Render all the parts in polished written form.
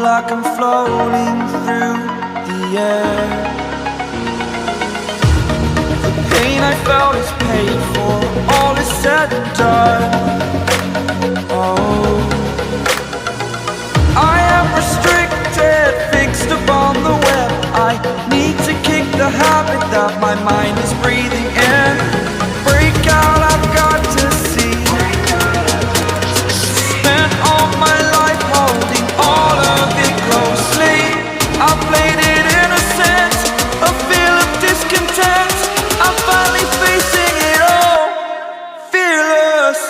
like I'm floating through the air. The pain I felt is paid for, all is said and done. Oh, I am restricted, fixed upon the web. I need to kick the habit that my mind is breathing in. Break out, I've got to see. Spent all my life holding all of it closely. I played it innocent, a feel of discontent. I'm finally facing it all, fearless.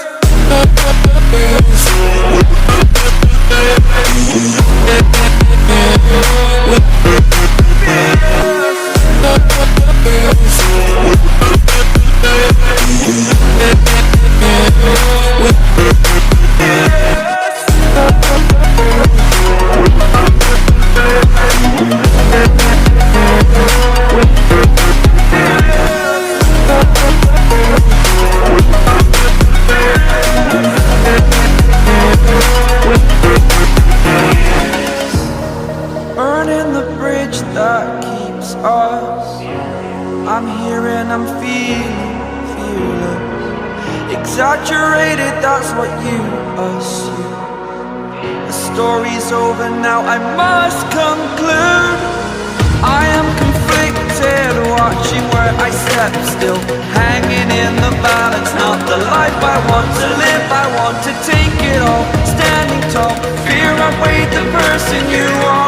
Burning the bridge that keeps us. I'm here and I'm feeling fearless. Exaggerated, that's what you assume. The story's over now, I must conclude. I am conflicted, watching where I step still, hanging in the balance. Not the life I want to live, I want to take it all. Standing tall, fear I weighed the person you are.